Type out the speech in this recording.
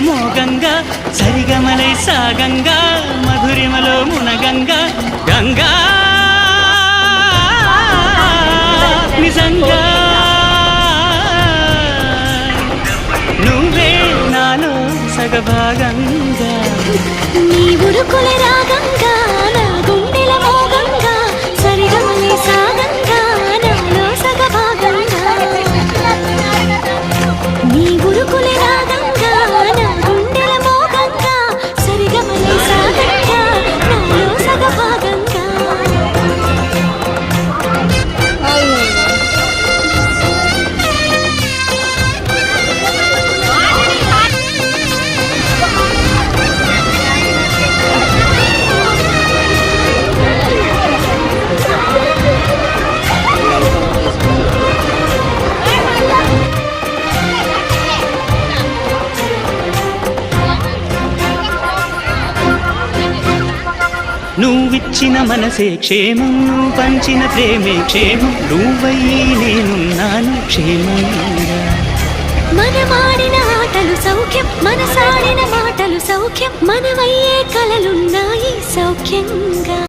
మోగంగా సరిగమలై సాగంగా మధురిమలో మునగంగా గంగా నిజంగా నువ్వే నాలో సగభాగంగా నీ ఉరుకుల రాగంగా నా గుండెల మోగంగా సరిగమలై సాగంగా నాలో సగభాగంగా నీ ఉరుకుల రాగంగా నా గుండెల మోగంగా సరిగమలై సాగంగా నాలో సగభాగంగా నువ్విచ్చిన మనసే క్షేమం నువ్వు పంచిన ప్రేమే క్షేమం నువ్వయ్యి నేనున్నాను క్షేమంగా మనమాడిన ఆటలు సౌఖ్యం మనసాడిన మాటలు సౌఖ్యం మనమయ్యే కలలున్నాయి సౌఖ్యంగా